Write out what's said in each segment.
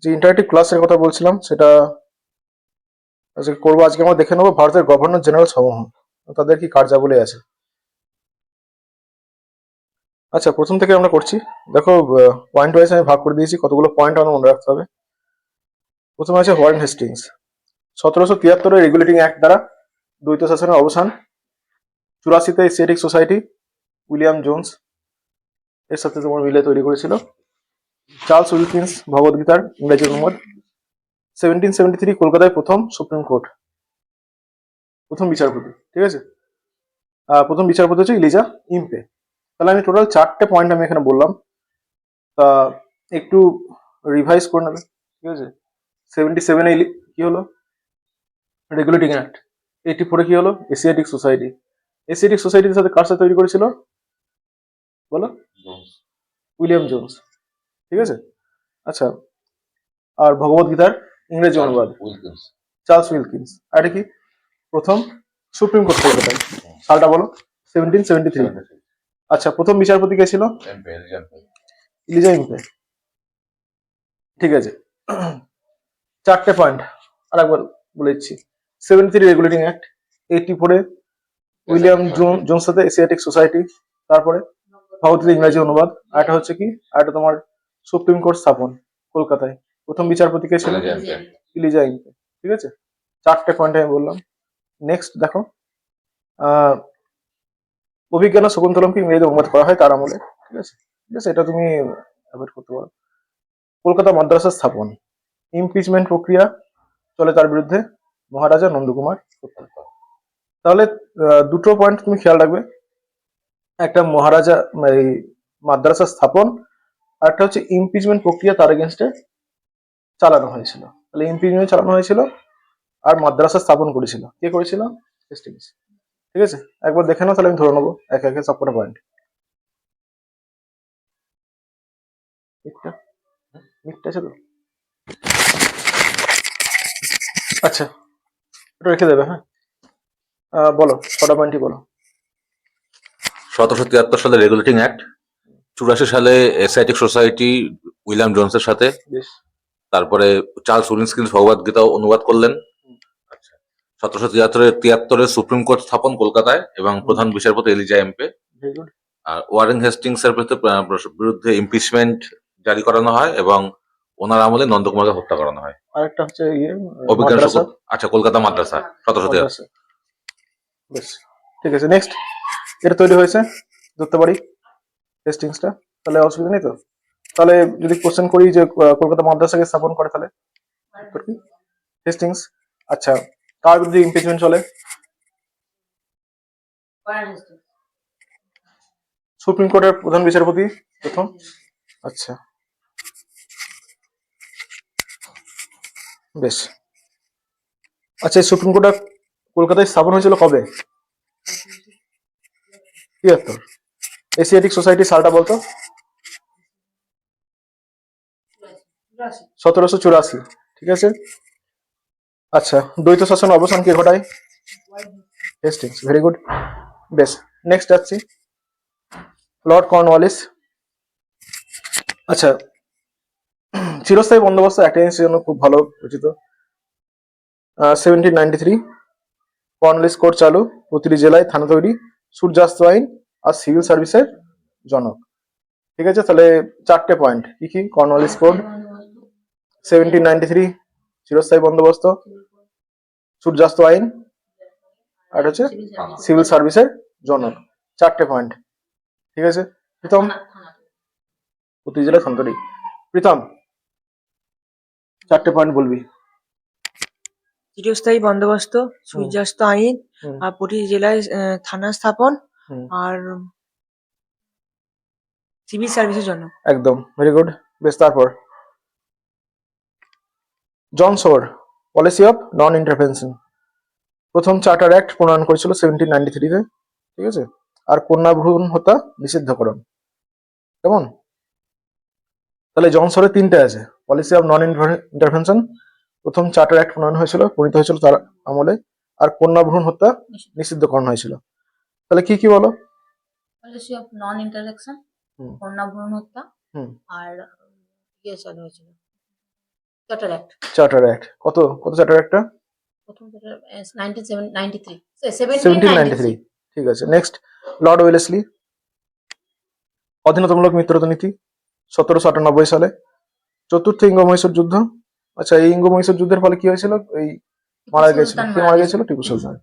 যে ইন্টারেক্টিভ ক্লাসের কথা বলছিলাম সেটা আজকে করবো। আজকে আমরা দেখে নেবো ভারতের গভর্নর জেনারেল সমূহ তাদের কি কার্যাবলী আছে। আচ্ছা, প্রথম থেকে আমরা করছি। দেখো, পয়েন্ট ওয়াইজ আমি ভাগ করে দিয়েছি, কতগুলো পয়েন্ট আমাদের মনে রাখতে হবে। প্রথমে আছে ওয়ারেন হেস্টিংস। 1773 রেগুলেটিং অ্যাক্ট দ্বারা দ্বৈত শাসনের অবসান। 84-তে এশিয়াটিক সোসাইটি উইলিয়াম জোন্স এর সাথে তোমার মিলে তৈরি করেছিল। চার্লস উইলকিন্স ভগবদ্গীতার ইংরেজি অনুবাদ। 1773 কলকাতায় প্রথম সুপ্রিম কোর্ট, প্রথম বিচারপতি, ঠিক আছে। প্রথম বিচারপতি হচ্ছে ইলিজা ইম্পে। তাহলে আমি টোটাল 4টে পয়েন্ট আমি এখানে বললাম, তা একটু রিভাইজ করে নেবে, ঠিক আছে। 77-এ কি হলো? Regulating act. 84-এ কি হলো? Asiatic society. এশিয়াটিক সোসাইটির সাথে কার সাথে তৈরি করেছিল বলো? উইলিয়াম জোন্স, ঠিক আছে। আচ্ছা, আর ভগবদ্গীতার ইংরেজি অনুবাদ চার্লস উইলকিন্স। আর এটা কি? প্রথম সুপ্রিম কোর্ট কলকাতায়। সালটা বলো? 1773। আচ্ছা, প্রথম বিচারপতি কে ছিল? ইলিজা ইম্পে, ঠিক আছে। 4টে পয়েন্ট আর একবার বলে দিচ্ছি। 73 রেগুলেটিং অ্যাক্ট। 84-এ উইলিয়াম জোন্স সাথে এশিয়াটিক সোসাইটি। তারপরে ভগবদ্গীতা ইংরেজি অনুবাদ। আর এটা হচ্ছে কি? আর এটা তোমার সুপ্রিম কোর্ট স্থাপন কলকাতায়। প্রথম বিচারপতি কে ছিল? ইলিজা ইম্পে, ঠিক আছে। 4টে পয়েন্ট আমি বললাম। নেক্সট দেখো, অভিজ্ঞান শকুন্তলমকে ইংরেজিতে অনুবাদ করা হয় তার আমলে, ঠিক আছে। ঠিক আছে, এটা তুমি অ্যাভয়েড করতে পারো। কলকাতা মাদ্রাসা স্থাপন। ইমপিচমেন্ট প্রক্রিয়া চলে তার বিরুদ্ধে, মহারাজা নন্দকুমার। তাহলে দুটো পয়েন্ট তুমি খেয়াল রাখবে, একটা মহারাজা এই মাদ্রাসা স্থাপন, আর একটা হচ্ছে ইমপিচমেন্ট প্রক্রিয়া তার এগেনস্টে চালানো হয়েছিল। তাহলে ইমপিচমেন্ট চালানো হয়েছিল আর মাদ্রাসা স্থাপন করেছিল কে করেছিল? হেস্টিংস, ঠিক আছে। একবার দেখে নাও, তাহলে আমি ধরে নেবো একে একে সবকটা পয়েন্ট। মিথটা আছে তো? আচ্ছা, এটা রেখে দেবে, হ্যাঁ। বলো, 6টা পয়েন্টই বলো। 1773 সালে রেগুলেটিং অ্যাক্ট। 84 সালে এশিয়াটিক সোসাইটি উইলিয়াম জোন্সের সাথে। তারপরে চার্লস উইলকিন্স ভগবদ্গীতা অনুবাদ করলেন। 1773 সুপ্রিম কোর্ট স্থাপন কলকাতায় এবং প্রধান বিচারপতি এলিজা এমপে। আর ওয়ারেন হেস্টিংস এর বিরুদ্ধে ইমপিচমেন্ট জারি করানো হয় এবং ওনার আমলে নন্দকুমারকে হত্যা করানো হয়। আরেকটা হচ্ছে অভিজ্ঞান আচ্ছা, কলকাতা মাদ্রাসা 1773। বেশ, ঠিক আছে। নেক্সট, এটা তৈরি হয়েছে ধরতে পারি হেস্টিংসটা, তাহলে অসুবিধা নেই তো। তাহলে যদি কোশ্চেন করি যে কলকাতা মাদ্রাসাকে স্থাপন করে, তাহলে হেস্টিংস। আচ্ছা, কার বিরুদ্ধে ইমপিচমেন্ট চলে? সুপ্রিম কোর্টের প্রধান বিচারপতি প্রথম। আচ্ছা, বেশ। আচ্ছা, এই সুপ্রিম কোর্টটা কলকাতায় স্থাপন হয়েছিল কবে? 73। এশিয়াটিক সোসাইটি সালটা বলতো? 1784, ঠিক আছে। আচ্ছা, দ্বৈত শাসন অবসান কে ঘটায়? Hastings, very good. বেশ, নেক্সট যাচ্ছি, লর্ড কর্নওয়ালিস। আচ্ছা, চিরস্থায়ী বন্দোবস্ত একটা জিনিসের জন্য খুব ভালো পরিচিত। 1793 কর্নওয়ালিস কোড চালু, প্রতিটি জেলায় থানা তৈরি, সূর্যাস্ত আইন আর সিভিল সার্ভিসের জনক, ঠিক আছে। তাহলে 4টে পয়েন্ট কি কি? কর্নওয়ালিস কোড, 1793 চিরস্থায়ী বন্দোবস্ত, সূর্যাস্ত আইন, আর হচ্ছে সিভিল সার্ভিসের জনক। 4টে পয়েন্ট, ঠিক আছে। প্রীতম, প্রতি জেলায় থানা তৈরি। প্রীতম, 4টে পয়েন্ট বলবি। চিরস্থায়ী বন্দোবস্ত, সূর্যাস্ত আইন, আর প্রতিটি জেলায় থানা স্থাপন, আর সিভিল সার্ভিসের জন্য। একদম, ভেরি গুড। বেশ, তারপর জন সোর পলিসি অফ নন ইন্টারভেনশন। প্রথম চার্টার অ্যাক্ট প্রণয়ন করেছিল 1793-তে, ঠিক আছে। আর কন্যা ভ্রূণ হত্যা নিষিদ্ধকরণ, কেমন? তাহলে জন সোরের 3টে আছে, পলিসি অফ নন ইন্টারভেনশন, প্রথম চার্টার অ্যাক্ট প্রণয়ন হয়েছিল, প্রণীত হয়েছিল তার আমলে, আর কন্যা ভ্রূণ হত্যা নিষিদ্ধকরণ হয়েছিল। তাহলে কি কি বলো? পলিসি অফ নন ইন্টারভেনশন, কন্যা ভ্রূণ হত্যা, আর ইয়ে চালু হয়েছিল, চার্টার অ্যাক্ট চার্টার অ্যাক্ট কত কত চার্টার অ্যাক্টটা প্রথম চার্টার 1993 1793 1793 ঠিক আছে। নেক্সট লর্ড ওয়েলেসলি অধীনতামূলক মিত্রতা নীতি 1798 সালে। চতুর্থ ইঙ্গ মহীশূর যুদ্ধ, আচ্ছা এই ইঙ্গ মহীশূর যুদ্ধের ফলে কি হয়েছিল, এই মারা গেছিল, সুলতান কে মারা মারা গেছিল। গেছিল, টিপু সুলতান।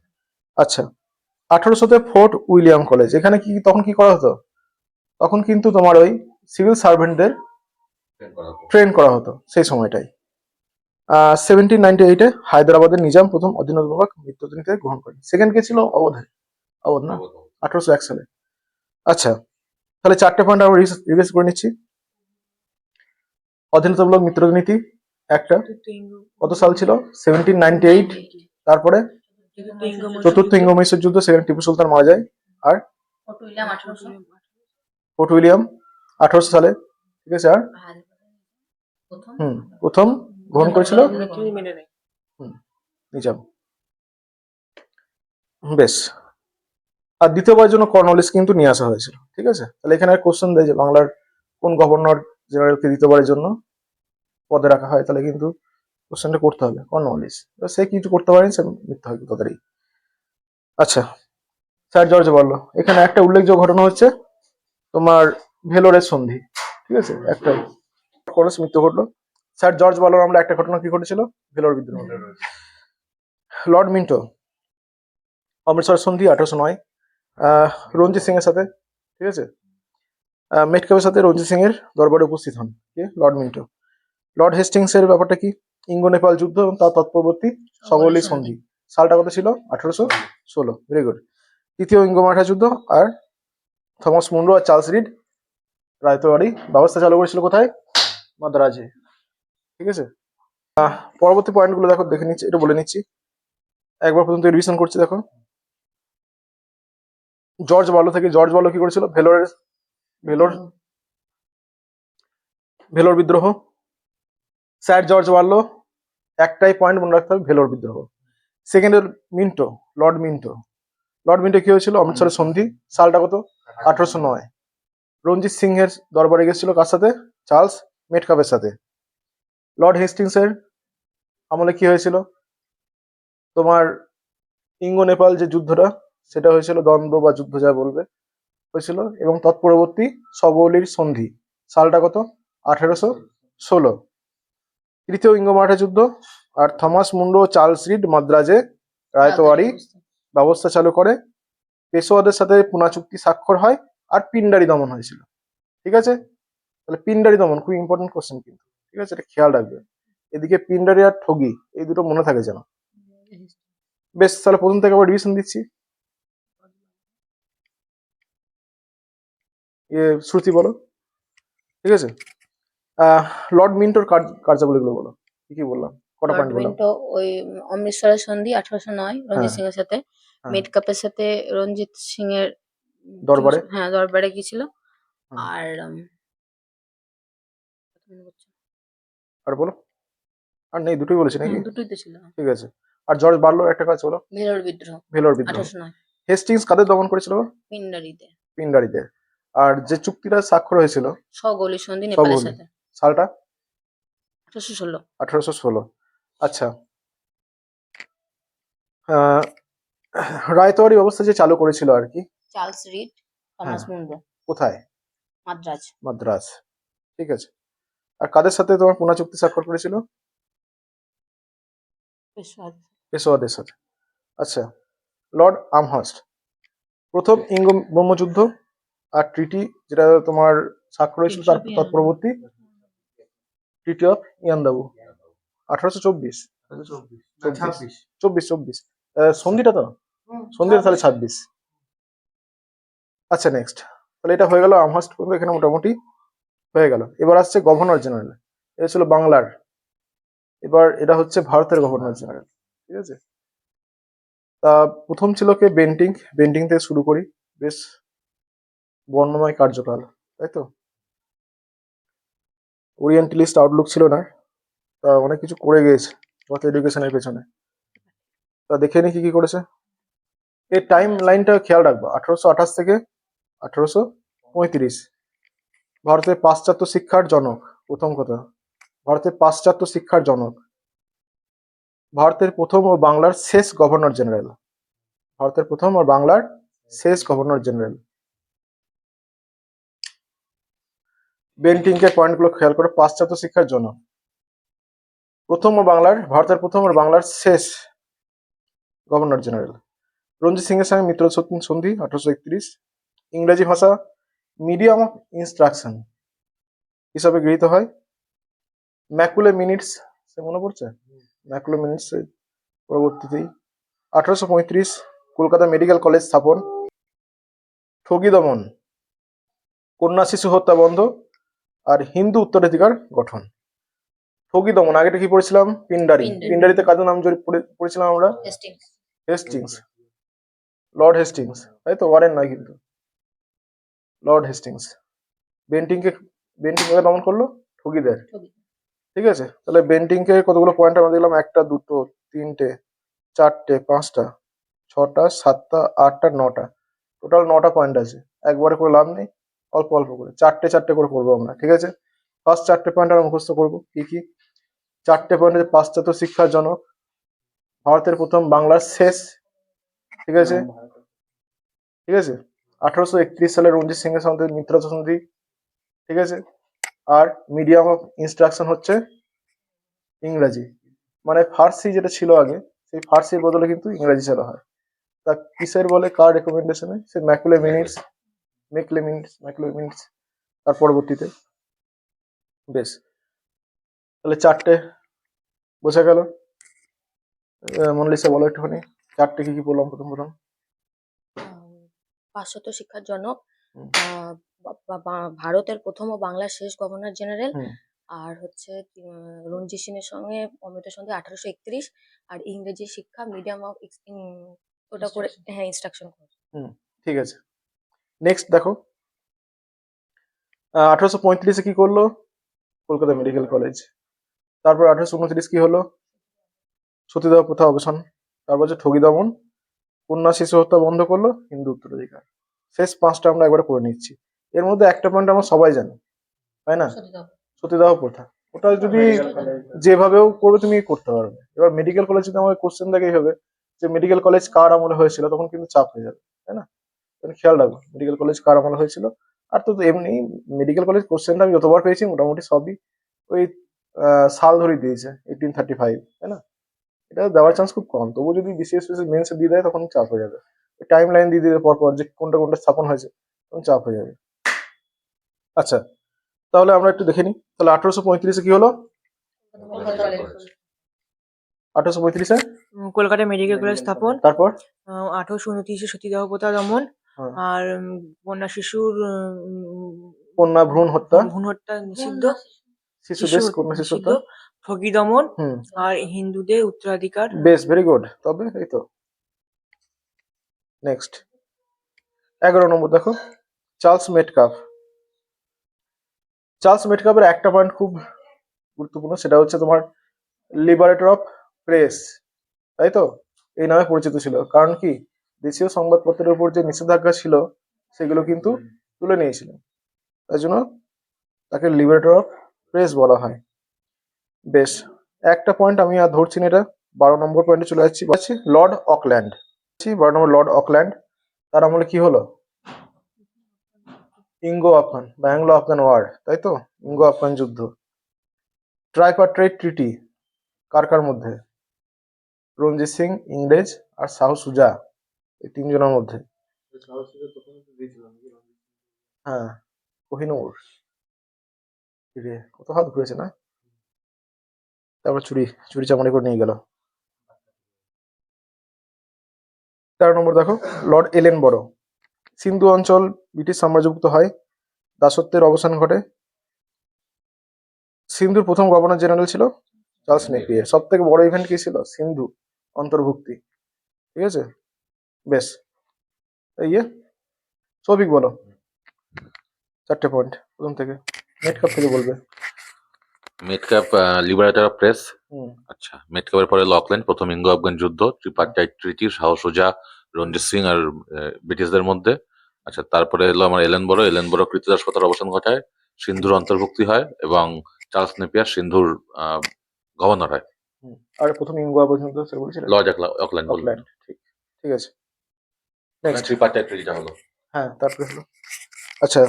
আচ্ছা 1800-তে ফোর্ট উইলিয়াম কলেজ, এখানে কি তখন কি করা হতো, তখন কিন্তু তোমার ওই সিভিল সার্ভেন্টদের ট্রেন করা হতো সেই সময়টাই। 1798-এ হায়দ্রাবাদের নিজাম প্রথম অধীনতামূলক মিত্রতা নীতি গ্রহণ করেন। সেকেন্ড কে ছিল অবধ না 1801 সালে। আচ্ছা তাহলে চারটে পয়েন্ট আমরা রিভাইজ করে নিচ্ছি। অধীনতামূলক মিত্রতা নীতি একটা, কত সাল ছিল 1798, তারপরে চতুর্থ ইঙ্গ মহীশূর যুদ্ধ, সেখানে টিপু সুলতান মারা যায়, আর ফোর্ট উইলিয়াম 1800 ফোর্ট উইলিয়াম 1800 সালে, ঠিক আছে। আর প্রথম প্রথম গ্রহণ করেছিল মেনে নেয়। নিজাম। বেশ, আর দ্বিতীয়বারের জন্য কর্নওয়ালিস কিন্তু নিয়ে আসা হয়েছিল, ঠিক আছে। তাহলে এখানে কোশ্চেন দেয় যে বাংলার কোন গভর্নর জেনারেলকে দ্বিতীয়বারের জন্য পদে রাখা হয়, তাহলে কিন্তু কোশ্চেনটা করতে হবে কর্নওয়ালিস। এবার সে কিছু করতে পারেনি, সে মৃত্যু হয় তাদেরই। আচ্ছা স্যার জর্জ বললো, এখানে একটা উল্লেখযোগ্য ঘটনা হচ্ছে তোমার ভেলোরের সন্ধি, ঠিক আছে, একটা কলেজ মৃত্যু ঘটলো। স্যার জর্জ বলার আমরা একটা ঘটনা কি ঘটেছিল, ভেলোর বিদ্রোহ। লর্ড মিন্টো অমৃতসর সন্ধি 1809, রঞ্জিত সিং এর সাথে, ঠিক আছে, মেটকাবের সাথে রঞ্জিত সিং এর দরবারে উপস্থিত হন কে, লর্ড মিন্টো। লর্ড হেস্টিংস এর ব্যাপারটা কি, ইঙ্গ নেপাল যুদ্ধ এবং তার তৎপরবর্তী সবলি সন্ধি, সালটা কত ছিল 1816, ভেরি গুড। তৃতীয় ইঙ্গ মারাঠা যুদ্ধ, আর থমাস মুনরো আর চার্লস রিড রায়তবাড়ি ব্যবস্থা চালু করেছিল কোথায়, মাদ্রাজে, ঠিক আছে। পরবর্তী পয়েন্টগুলো দেখো, দেখে নিচ্ছি, এটা বলে নিচ্ছি একবার পর্যন্ত রিভিশন করছি। দেখো জর্জ বার্লো থেকে, জর্জ বার্লো কি করেছিল, ভেলোর বিদ্রোহ। স্যার জর্জ বার্লো একটাই পয়েন্ট মনে রাখতে হবে, ভেলোর বিদ্রোহ। সেকেন্ডের Minto, Lord Minto, Lord Minto কি হয়েছিল, অমৃতসরের সন্ধি, সালটা কত 1809। রঞ্জিত সিং এর দরবারে গেছিল কার সাথে, চার্লস মেটকাপের সাথে। লর্ড হেস্টিংস এর আমলে কি হয়েছিল, তোমার ইঙ্গ নেপাল যে যুদ্ধটা, সেটা হয়েছিল দ্বন্দ্ব বা যুদ্ধ যা বলবে হয়েছিল, এবং তৎপরবর্তী সগৌলির সন্ধি, সালটা কত 1816। তৃতীয় ইঙ্গ মারাঠা যুদ্ধ, আর থমাস মুন্ডো চার্লস রিড মাদ্রাজে রায়তওয়ারি ব্যবস্থা চালু করে, পেশোয়াদের সাথে পুনা চুক্তি স্বাক্ষর হয়, আর পিন্ডারি দমন হয়েছিল, ঠিক আছে। তাহলে পিন্ডারি দমন খুব ইম্পর্টেন্ট কোশ্চেন কিন্তু, ঠিক আছে, এটা খেয়াল রাখবে। এদিকে পিন্ডারি আর ঠগি এই দুটো মনে থাকে যেন। বেশ, তাহলে প্রথম থেকে আবার রিভিশন দিচ্ছি। শ্রুতি বলো, ঠিক আছে। লর্ড মিন্টোর কার্যাবলীগুলো বলো, কি কি বললাম, কটা লর্ড পয়েন্ট বললাম। মিন্টো ওই অমৃতসরের সন্ধি 1809 রঞ্জিত হ্যাঁ, সিং এর সাথে, হ্যাঁ। মেটকাপের সাথে রঞ্জিত সিং এর দরবারে, হ্যাঁ দরবারে গিয়েছিল। হুম। আর আর বলো, আর নেই, দুটোই বলেছি নাকি, দুটোই তো ছিল, ঠিক আছে। আর জর্জ বার্লো একটা কাজ বলো, ভেলোর বিদ্রোহ ভেলোর বিদ্রোহ। 1809 হেস্টিংস কাদের দমন করেছিল, পিন্ডারিতে, পিন্ডারিদের। আর যে চুক্তিটা স্বাক্ষর হয়েছিল সগৌলি সন্ধি নেপালের সগৌলি, সাথে সালটা 1816। 1816। আচ্ছা আহ, রায়তওয়ারি ব্যবস্থা যে চালু করেছিল আর কি, চার্লস রিড, থমাস মুন্ডো, কোথায়, মাদ্রাজ। মাদ্রাজ, ঠিক আছে। আর কাদের সাথে তোমার পুনা চুক্তি স্বাক্ষর করেছিল, পেশোয়াদের সাথে। আচ্ছা লর্ড আমহার্স্ট, প্রথম ইঙ্গ ব্রহ্মযুদ্ধ আর ট্রিটি যেটা তোমার স্বাক্ষর হয়েছিল, তার তৎপরবর্তী ট্রিটি অফ ইয়ান্দাবু 1824, 24 সন্ধিটা তো, সন্ধিটা তাহলে 26। আচ্ছা নেক্সট, তাহলে এটা হয়ে গেল আমহার্স্ট পর্যন্ত, এখানে মোটামুটি হয়ে গেল। এবার আসছে গভর্নর জেনারেল, এটা ছিল বাংলার, এবার এটা হচ্ছে ভারতের গভর্নর জেনারেল, ঠিক আছে। তা প্রথম ছিল কে, বেন্টিং, বেন্টিং থেকে শুরু করি, বেশ বর্ণময় কার্যকাল, তাই তো। ওরিয়েন্টালিস্ট আউটলুক ছিল না, তা অনেক কিছু করে গিয়েছে ভারত এডুকেশনের পেছনে। তা দেখে নি কি কি করেছে, এই টাইম লাইনটা খেয়াল রাখবো, 1828 থেকে 1835। ভারতের পাশ্চাত্য শিক্ষার জনক, প্রথম কথা, ভারতের পাশ্চাত্য শিক্ষার জনক, ভারতের প্রথম ও বাংলার শেষ গভর্নর জেনারেল, ভারতের প্রথম ও বাংলার শেষ গভর্নর জেনারেল। বেন্টিংকের পয়েন্টগুলো খেয়াল করে। পাশ্চাত্য শিক্ষার জনক, প্রথম ও বাংলার, ভারতের প্রথম ও বাংলার শেষ গভর্নর জেনারেল। রঞ্জিত সিং এর সঙ্গে মিত্র সন্ধি 1831। ইংরেজি ভাষা মিডিয়াম অফ ইনস্ট্রাকশন হিসাবে গৃহীত হয়। ম্যাকুলে মিনিটস, সে মনে পড়ছে, ম্যাকুলে মিনিটস পরবর্তীতেই। 1835 কলকাতা মেডিকেল কলেজ স্থাপন। ঠগী দমন, কন্যা শিশু হত্যা বন্ধ আর হিন্দু উত্তরাধিকার গঠন। ঠগী দমন, আগেটা কি পড়েছিলাম? পিন্ডারি। পিন্ডারি। পিন্ডারিতে কাদের নাম পড়েছিলাম আমরা? হেস্টিংস। হেস্টিংস, লর্ড হেস্টিংস, তাই তো, ওয়ারেন নয় কিন্তু, লর্ড হেস্টিংস। বেন্টিংকে দমন করলো? ঠগীদের। ঠগী। ঠিক আছে, তাহলে বেন্টিংকে কতগুলো পয়েন্ট আমরা দিলাম? 1টা 2টো 3টে 4টে 5টা 6টা 7টা 8টা 9টা, টোটাল 9টা পয়েন্ট আছে। একবারে করে লাভ নেই, অল্প অল্প করে 4টে করে করবো আমরা। ঠিক আছে, ফার্স্ট 4টে পয়েন্ট আমরা মুখস্থ করবো। কি কি 4টে পয়েন্ট? পাশ্চাত্য শিক্ষার জনক, ভারতের প্রথম, বাংলার শেষ। ঠিক আছে, ঠিক আছে, 1831 সালে রঞ্জিত সিং এর সঙ্গে মিত্র সন্ধি। ঠিক আছে, আর মিডিয়াম অফ ইনস্ট্রাকশন হচ্ছে ইংরাজি, মানে ফার্সি যেটা ছিল আগে, সেই ফার্সির বদলে কিন্তু ইংরাজি চালা হয়। তা কিসের বলে? কার রেকমেন্ডেশনে? সে ম্যাকুলে মিনিটস তার পরবর্তীতে। বেশ, তাহলে 4টে বোঝা গেল। মনালিসা বলো একটুখানি 4টে কি কি বললাম প্রথম। পাশ্চাত্য শিক্ষার জনক, হুম। ভারতের প্রথম ও বাংলার শেষ গভর্নর জেনারেল, হুম। আর হচ্ছে রঞ্জিত সিং এর সঙ্গে অমৃত সন্ধি 1831, আর ইংরেজি শিক্ষা মিডিয়াম অফ ওটা করে, হ্যাঁ, ইনস্ট্রাকশন করে। ঠিক আছে, নেক্সট দেখো। 1835 কি করলো? Kolkata medical college. তারপর 1829 কি হলো? সতীদাহ প্রথা অবসান। তারপর হচ্ছে ঠগী দমন, কন্যা শিশু হত্যা বন্ধ করলো, হিন্দু উত্তরাধিকার। শেষ 5টা আমরা একবার করে নিচ্ছি। এর মধ্যে একটা পয়েন্ট আমরা সবাই জানি, তাই না? সতীদাহ প্রথা। ওটা যদি যেভাবেও করবে তুমি করতে পারবে। এবার মেডিকেল কলেজ যদি আমাকে কোশ্চেন দেখেই হবে যে মেডিকেল কলেজ কার আমলে হয়েছিল, তখন কিন্তু চাপ হয়ে যাবে, তাই না? খেয়াল রাখবো মেডিকেল কলেজ কার আমলে হয়েছিল। আর তো এমনি মেডিকেল কলেজ কোশ্চেনটা আমি যতবার পেয়েছি মোটামুটি সবই ওই সাল ধরে দিয়েছে 1835, তাই না? এটা দেওয়ার চান্স খুব কম, তবু যদি বিসিএস মেন্সে দিয়ে দেয় তখন চাপ হয়ে যাবে। টাইম লাইন দিয়ে দিতে পরপর যে কোনটা স্থাপন হয়েছে, তখন চাপ হয়ে যাবে। আচ্ছা, তাহলে আমরা একটু দেখে নিই। তাহলে 1835 কি হলো? 1835 কলকাতা মেডিকেল কলেজ স্থাপন। তারপর 1829 সতীদাহ প্রথা দমন, হ্যাঁ, আর কন্যা শিশুর কন্যা ভ্রূণ হত্যা, ভ্রূণ হত্যা নিষিদ্ধ, শিশুদের কন্যা শিশু নিষিদ্ধ, হত্যা। ঠগী দমন, হুম, আর হিন্দুদের উত্তরাধিকার। বেশ, ভেরি গুড। তবে এই তো নেক্সট 11 নম্বর দেখো, চার্লস মেটকাফ। চার্লস মেটকাফের একটা পয়েন্ট খুব গুরুত্বপূর্ণ, সেটা হচ্ছে তোমার লিবারেটর অফ প্রেস, তাই তো? এই নামে পরিচিত ছিল। কারণ কি, দেশীয় সংবাদপত্রের উপর যে নিষেধাজ্ঞা ছিল সেগুলো কিন্তু তুলে নিয়েছিল, তাই জন্য তাকে লিবারেটর অফ প্রেস বলা হয়। বেশ, একটা পয়েন্ট আমি আর ধরছি না, এটা 12 নম্বর পয়েন্টে চলে যাচ্ছি। Lord Auckland. 12 নম্বর লর্ড অকল্যান্ড, তার আমলে কি হলো? ইঙ্গো আফগান বা অ্যাংলো আফগান ওয়ার, তাই তো? ইঙ্গো আফগান যুদ্ধ। ট্রাইপার্ট্রাইট ট্রিটি কার মধ্যে? রঞ্জিত সিং, ইংরেজ আর শাহ সুজা, এই 3জনের মধ্যে। হ্যাঁ, কোহিনূর। রে কত হাত ঘুরেছে না? তারপর চুরি চামারি করে নিয়ে গেল। 13 নম্বর দেখো, লর্ড এলেন বড়ো। সিন্ধু অঞ্চল ব্রিটিশ সাম্রাজ্যভুক্ত হয়, দাসত্বের অবসান ঘটে। সিন্ধুর প্রথম গভর্নর জেনারেল ছিল চার্লস নেপিয়ার। সব থেকে বড় ইভেন্ট কি ছিল? সিন্ধু অন্তর্ভুক্তি। ঠিক আছে, বেশ। এই সৌভিক বলো 4টে পয়েন্ট প্রথম থেকে, নেটকাপ থেকে বলবে। মেটক্যাপ লিবারেটর অফ প্রেস। হুম, আচ্ছা, মেটক্যাপের পরে লকল্যান্ড, প্রথম ইঙ্গো আফগান যুদ্ধ, ট্রিপার্টাইট ট্রিটি, শাহ সুজা, রঞ্জিত সিং আর ব্রিটিশদের মধ্যে। আচ্ছা, তারপরে এলো আমার এলেন বড়ো। কৃতদাস প্রথার অবসান ঘটায়, সিন্ধুর অন্তর্ভুক্তি হয় এবং চার্লস নেপিয়ার সিন্ধুর গভর্নর হয়। আর প্রথম ইঙ্গুয়া পর্যন্ত সে বলেছিলেন লর্ড অকল্যান্ড বললেন। অকল্যান্ড, ঠিক ঠিক আছে। নেক্সট, ট্রিপার্টাইট ট্রিটিটা হলো। হ্যাঁ তারপরে হলো আচ্ছা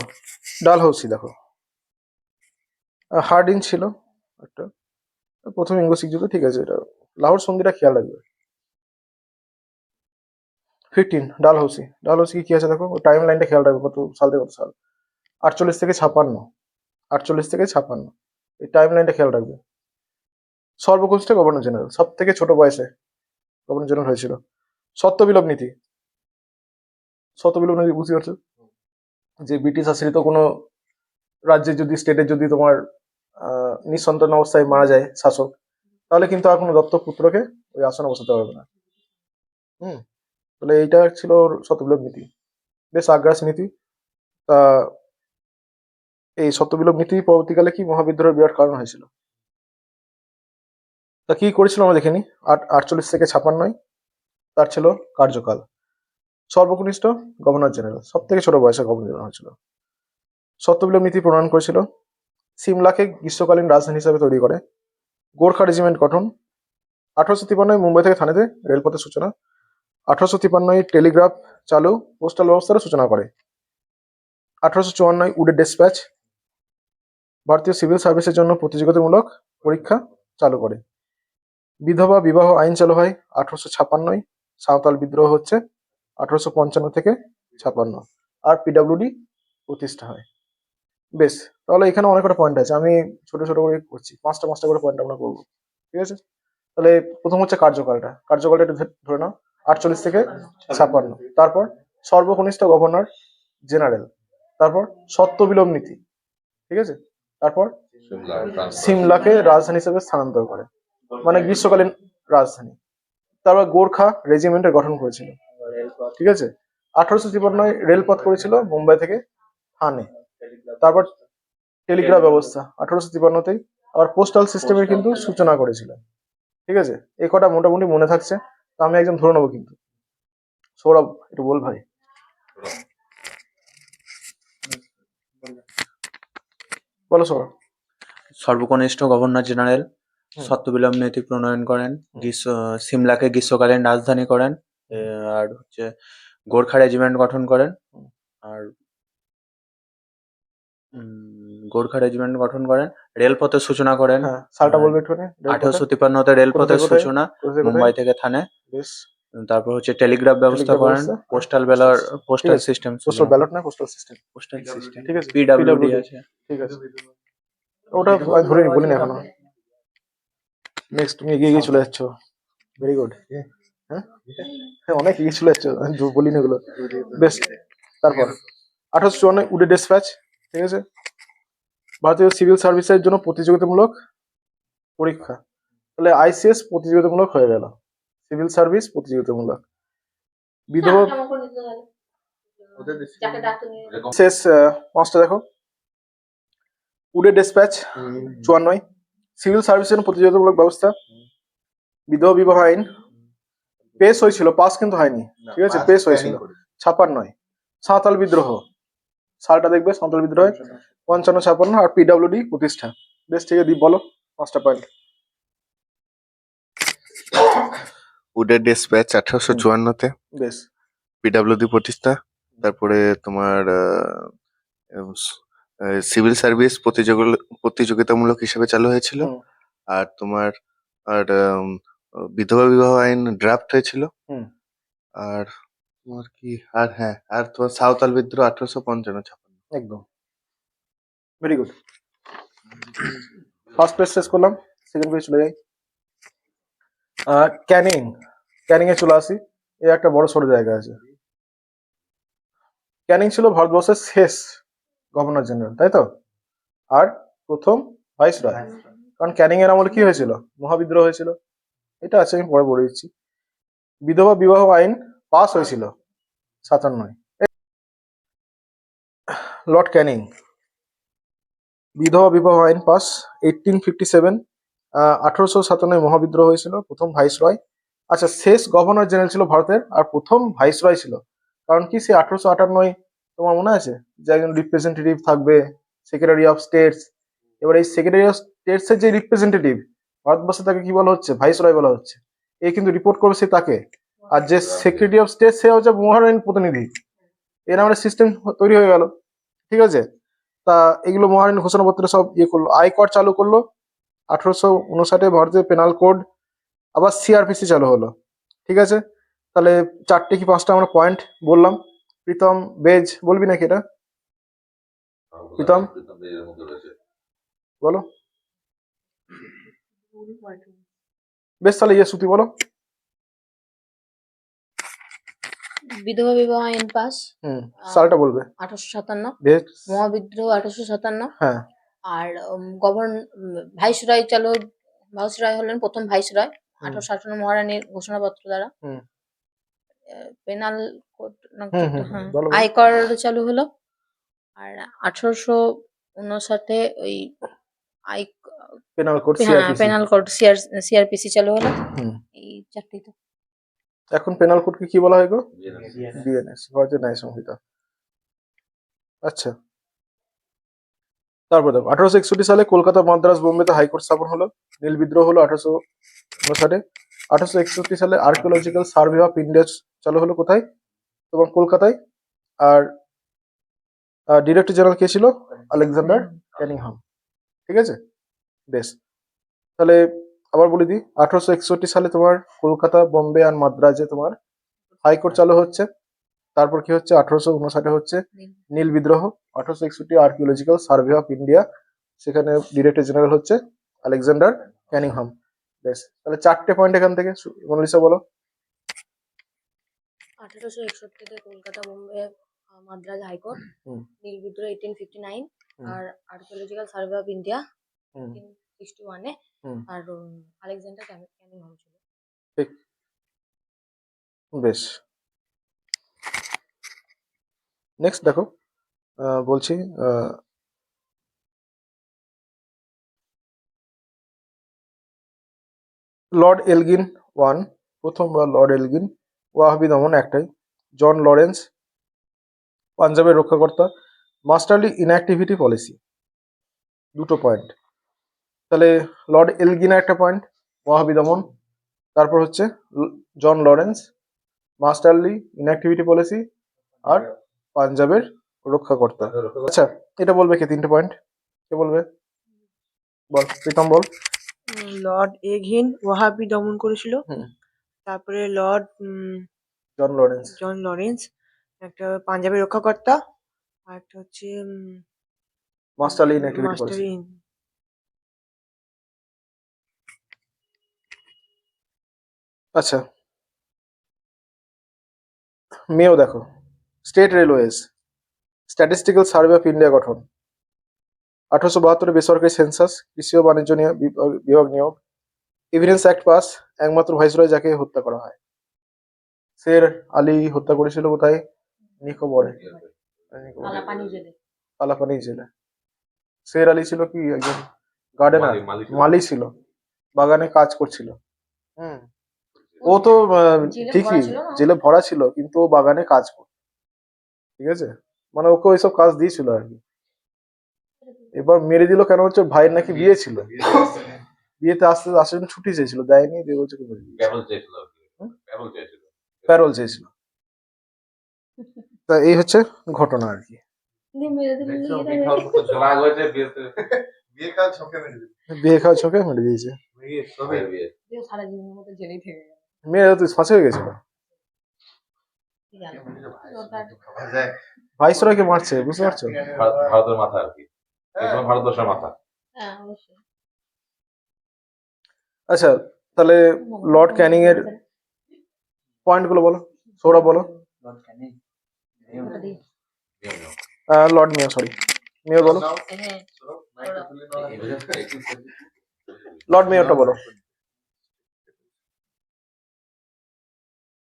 ডালহৌসি দেখো, হার্ডিন ছিল একটা, প্রথম ইঙ্গো শিখ যুদ্ধ, ঠিক আছে। এটা লাহোর সন্ধিটা খেয়াল রাখবে। 15 ডালহৌসি, ডালহৌসি কি আছে দেখো, টাইম লাইনটা খেয়াল রাখবে, কত সাল থেকে কত সাল, 48 থেকে 56, 48 থেকে 56, এই টাইম লাইনটা খেয়াল রাখবে। সর্বকনিষ্ঠ গভর্নর জেনারেল, সব থেকে ছোট বয়সে গভর্নর জেনারেল হয়েছিল। সত্যবিলোপ নীতি, সত্যবিলোপ নীতি বুঝতে পারছো, যে ব্রিটিশ আশ্রিত কোনো রাজ্যে যদি, স্টেটে যদি তোমার নিঃসন্তান অবস্থায় মারা যায় শাসক, তাহলে কিন্তু আর কোনো দত্তক পুত্রকে ওই আসনে বসাতে পারবে না। তাহলে এইটা ছিল ওর সত্যবিলোপ নীতি, বেশ আগ্রাসী নীতি। তা এই সত্যবিলোপ নীতি পরবর্তীকালে কি মহাবিদ্রোহের বিরাট কারণ হয়েছিল। তা কি করেছিল আমরা দেখে নিই। 48 থেকে 56 তার ছিল কার্যকাল। সর্বকনিষ্ঠ গভর্নর জেনারেল, সব থেকে ছোট বয়সে গভর্নর জেনারেল হয়েছিল। সত্যবিলোপ নীতি প্রণয়ন করেছিল। সিমলাকে গ্রীষ্মকালীন রাজধানী হিসেবে তৈরি করে। গোর্খা রেজিমেন্ট গঠন। 1853 মুম্বাই থেকে থানেতে রেলপথের সূচনা। 1853 টেলিগ্রাফ চালু, পোস্টাল ব্যবস্থার সূচনা করে। 1854 উডের ডিসপ্যাচ, ভারতীয় সিভিল সার্ভিসের জন্য প্রতিযোগিতামূলক পরীক্ষা চালু করে। বিধবা বিবাহ আইন চালু হয় 1856। সাঁওতাল বিদ্রোহ হচ্ছে 1855 থেকে 56, আর পিডব্লিউডি প্রতিষ্ঠা হয়। বেশ, তাহলে এখানে অনেক কটা পয়েন্ট আছে, আমি ছোট ছোট করে করছি, পাঁচটা পাঁচটা করে পয়েন্ট আমরা করবো, ঠিক আছে। তাহলে প্রথম হচ্ছে কার্যকালটা, কার্যকালটা একটু ধরে নাও, 48 থেকে 56। তারপর সর্বকনিষ্ঠ গভর্নর জেনারেল, তারপর সত্যবিলোপ নীতি, ঠিক আছে। তারপর সিমলাকে রাজধানী হিসেবে স্থানান্তর করে, মানে গ্রীষ্মকালীন রাজধানী। তারপর গোর্খা রেজিমেন্টের গঠন করেছিল, ঠিক আছে। 1853 রেলপথ করেছিল মুম্বাই থেকে থানে। তারপর টেলিগ্রাফ ব্যবস্থা 1853তেই, আবার পোস্টাল সিস্টেমের কিন্তু সূচনা করেছিল, ঠিক আছে। এই কটা মোটামুটি মনে থাকছে, তো আমি একজন ধরে নেবো কিন্তু। সৌরভ একটু বল ভাই, বলো সৌরভ। সর্বকনিষ্ঠ গভর্নর জেনারেল সত্যবিলোপ নীতি প্রণয়ন করেন, সিমলাকে গ্রীষ্মকালীন রাজধানী করেন, আর হচ্ছে গোর্খা রেজিমেন্ট গঠন করেন, আর গোর্খা রেজিমেন্ট গঠন করেন, রেলপথের সূচনা করেন। হ্যাঁ সালটা বলবে একটুখানি। 1853 রেলপথের কোথায়? সূচনা কোথায়? মুম্বাই থেকে থানে। বেশ, তারপর হচ্ছে টেলিগ্রাফ ব্যবস্থা টেলিগ্রাফ করেন, ব্যবস্থা, পোস্টাল ঠিক আছে। সিস্টেম, পোস্টাল ব্যালট না পোস্টাল সিস্টেম, পোস্টাল সিস্টেম, ঠিক আছে। পিডব্লিউডি আছে। ঠিক আছে, ওটা আমি ধরে নি, বলিনি এখনো। নেক্সট, তুমি এগিয়ে এগিয়ে চলে যাচ্ছ, ভেরি গুড। হ্যাঁ হ্যাঁ, অনেক এগিয়ে চলে যাচ্ছ, আমি বলিনি এগুলো। বেশ, তারপর 1854 উডে ডিসপ্যাচ, ঠিক আছে। ভারতীয় সিভিল সার্ভিসের জন্য প্রতিযোগিতামূলক পরীক্ষা, তাহলে আইসিএস প্রতিযোগিতামূলক হয়ে গেল, সিভিল সার্ভিস প্রতিযোগিতামূলক। বিধবা শেষ পাঁচটা দেখো। উডে ডিসপ্যাচ 54, সিভিল সার্ভিসের জন্য প্রতিযোগিতামূলক ব্যবস্থা। বিধবা বিবাহ আইন পেশ হয়েছিল, পাস কিন্তু হয়নি, ঠিক আছে, পেশ হয়েছিল 56। সাঁওতাল বিদ্রোহ, সালটা দেখবে, সাঁওতাল বিদ্রোহ 55-56, আর পিডব্লিউডি প্রতিষ্ঠা। বেশ, ঠিক আছে, দীপ বলো পাঁচটা পয়েন্ট। উডের ডিসপ্যাচ 1854-তে, বেশ, পিডব্লিউডি প্রতিষ্ঠা, তারপরে তোমার সিভিল সার্ভিস প্রতিযোগিতামূলক হিসেবে চালু হয়েছিল, হুম। আর তোমার আর বিধবা বিবাহ আইন ড্রাফট হয়েছিল, হুম। আর তোমার কি, আর হ্যাঁ, আর তোমার সাঁওতাল বিদ্রোহ 1855-56। একদম, ভেরি গুড। ফার্স্ট পেজ শেষ করলাম, সেকেন্ড পেজ চলে যাই। ক্যানিং, ক্যানিং এ চলে আসি। এ একটা বড় সড়ো জায়গা আছে। ক্যানিং ছিল ভারতবর্ষের শেষ গভর্নর জেনারেল, তাই তো, আর প্রথম ভাইস রয়। কারণ ক্যানিং এর আমলে কি হয়েছিল, মহাবিদ্রোহ হয়েছিল, এটা আছে, আমি পরে বলে দিচ্ছি। বিধবা বিবাহ আইন পাস হয়েছিল 57। লর্ড ক্যানিং, বিধবা বিবাহ আইন পাস 1857। 1857 মহাবিদ্রোহ হয়েছিল, প্রথম ভাইস রয়। আচ্ছা, শেষ গভর্নর জেনারেল ছিল ভারতের, আর প্রথম ভাইস রয় ছিল। কারণ কি, সে 1858 তোমার মনে আছে যে একজন রিপ্রেজেন্টেটিভ থাকবে, সেক্রেটারি অফ স্টেটস। এবার এই সেক্রেটারি অফ স্টেটসের যে রিপ্রেজেন্টেটিভ ভারতবর্ষে তাকে কি বলা হচ্ছে, ভাইসরয় বলা হচ্ছে। এ কিন্তু রিপোর্ট করবে সে তাকে। আর যে সেক্রেটারি অফ স্টেট সে হচ্ছে মহারানীর প্রতিনিধি। এর আমাদের সিস্টেম তৈরি হয়ে গেল, ঠিক আছে। তা এগুলো মহারানীর ঘোষণাপত্রে সব ইয়ে করলো। আয় কর চালু করলো 1859 ভারতীয় পেনাল কোড, আবার সিআরপিসি চালু হলো, ঠিক আছে। তাহলে 4টে কি 5টা আমরা পয়েন্ট বললাম। প্রীতম বেজ বলবি নাকি এটা? প্রীতম এর মধ্যে রয়েছে। বলো। বেশ, তাহলে ইয়ে শ্রুতি বলো। বিধবা বিবাহ আইন পাস সালটা বলবে। 1857, বেশ, মহাবিদ্রোহ 1857, হ্যাঁ। আর ভাইসরয় হলেন প্রথম ভাইসরয় 1858 মহারানীর ঘোষণাপত্র দ্বারা। হুম। পেনাল কোড হুম, বলো, বলো। আয়কর চালু হলো। আর 1859 ওই আই পেনাল কোড, হ্যাঁ সিআরপিসি। পেনাল কোড সিআরপিসি চালু হলো। হুম। এই চারটি তো। এখন পেনাল কোডকে কি বলা হয় গো? বিএনএস, ভারতীয় ন্যায় সংহিতা। আচ্ছা, তারপর দেখো 1861 সালে কলকাতা, মাদ্রাস, বোম্বেতে হাইকোর্ট স্থাপন হলো। নীল বিদ্রোহ হলো 1859। 1861 সালে আর্কিওলজিক্যাল সার্ভে অফ ইন্ডিয়া চালু হলো কোথায়? তোমার কলকাতায়। আর ডিরেক্টর জেনারেল কে ছিল? আলেকজান্ডার ক্যানিংহাম, ঠিক আছে। বেশ, তাহলে আবার বলে দিই, 1861 সালে তোমার কলকাতা, বোম্বে আর মাদ্রাজে তোমার হাইকোর্ট চালু হচ্ছে। তারপর কি হচ্ছে? 1859 হচ্ছে নীল বিদ্রোহ। 1861 আর্কিওলজিক্যাল সার্ভে অফ ইন্ডিয়া, সেখানে ডিরেক্টর জেনারেল হচ্ছে আলেকজান্ডার ক্যানিংহাম। বেশ, তাহলে 4টে পয়েন্ট এখান থেকে। মোনালিসা বলো। 1861 কলকাতা, বোম্বে, মাদ্রাজ হাইকোর্ট, হুম। নীল বিদ্রোহ 1859, হুম। আর আর্কিওলজিক্যাল সার্ভে অফ ইন্ডিয়া হুম। 1861, হুম। আর আলেকজান্ডার ক্যানিংহাম ছিল। ঠিক, বেশ। নেক্সট দেখো, বলছি লর্ড এলগিন ওয়ান, প্রথমবার লর্ড এলগিন। ওয়াহাবি দমন একটাই। জন লরেন্স পাঞ্জাবের রক্ষাকর্তা। মাস্টারলি ইনঅ্যাক্টিভিটি পলিসি, 2টো পয়েন্ট। তাহলে লর্ড এলগিনা একটা পয়েন্ট, ওয়াহাবি দমন। তারপর হচ্ছে জন লরেন্স, মাস্টারলি ইনঅ্যাক্টিভিটি পলিসি, আর পাঞ্জাবের রক্ষাকর্তা। আচ্ছা, এটা বলবে কে? 3টে পয়েন্ট কে বলবে? বল, প্রীতম বল। লর্ড এগহিন ওয়াহাবি দমন করেছিল। হুম। তারপরে Lord John Lawrence, John Lawrence একটা পাঞ্জাবের রক্ষাকর্তা, আর একটা হচ্ছে মাস্টারলি ইনঅ্যাক্টিভিটি মাস্টার পলিসি। ইন। আচ্ছা, মেয়েও দেখো। State railways, statistical survey of India গঠন। 1872 বেসরকারি সেন্সাস, কৃষি ও বাণিজ্য বিভাগ নিয়োগ। এভিডেন্স অ্যাক্ট পাস, একমাত্র ভাইসরয় যাকে হত্যা করা হয়। শের আলী হত্যা করেছিল কোথায়? নিকোবরে। আলাপানি জেলে। শের আলী ছিল কি একজন গার্ডেনার, মালি ছিল, বাগানে কাজ করছিল। হুম। ও তো ঠিকই জেলে ভরা ছিল, কিন্তু ও বাগানে কাজ করত, ঠিক আছে। মানে ওকে ওইসব কাজ দিয়েছিল আর কি। এবার মেরে দিল কেন? হচ্ছে ওর ভাইয়ের নাকি বিয়ে ছিল, বিয়েতে আসতে আসার জন্য ছুটি চেয়েছিল, দেয়নি, দিয়ে বলছে প্যারোল চেয়েছিল। তা এই হচ্ছে ঘটনা আর কি। বিয়ে খাওয়া ছোকে মেরে দিয়েছে। মেয়ে তুই ফাঁসে হয়ে গেছিল। ভাইসরয়কে মারছে, বুঝতে পারছো? ভারতের মাথা আর কি, ভারতবর্ষের মাথা। আচ্ছা, তাহলে লর্ড ক্যানিং এর পয়েন্ট গুলো বলো, সৌরভ বলো। লর্ড মেয়র, সরি, মেয়র বলো। লর্ড মেয়রটা বলো।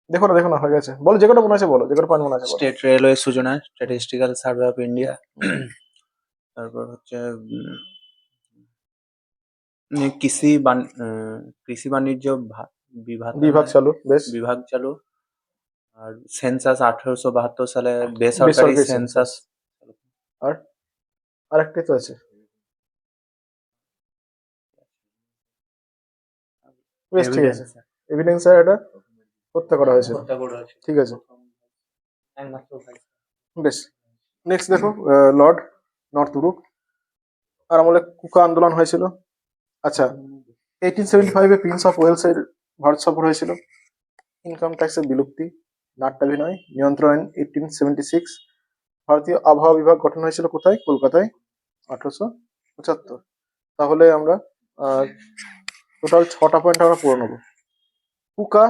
দেখো না হয়ে গেছে, বলো যে কটা মনে আছে বলো, যে কটা পয়েন্ট মনে আছে বলো। স্টেট রেলওয়ে সূচনা, স্ট্যাটিস্টিক্যাল সার্ভে অফ ইন্ডিয়া। তারপর হচ্ছে কৃষি বাণিজ্য বিভাগ চালু, বেশ। বিভাগ চালু। আর সেন্সাস 1872 সালে বেসরকারি বেসরকারি সেন্সাস। আর আরেকটাই তো আছে। বেশ ঠিক আছে, এভিডেন্সে এটা হত্যা করা হয়েছে, ঠিক আছে বেশ। নেক্সট দেখো লর্ড নর্থব্রুক আর আমলে কুকা আন্দোলন হয়েছিল। আচ্ছা, 1875 প্রিন্স অফ ওয়েলসের ভারত সফর হয়েছিল। ইনকাম ট্যাক্সের বিলুপ্তি, নাট্যাভিনয় নিয়ন্ত্রণ আইন 1876। ভারতীয় আবহাওয়া বিভাগ গঠন হয়েছিল কোথায়? কলকাতায় 1875। তাহলে আমরা টোটাল 6টা পয়েন্ট আমরা পড়ে নেবো। কুকা,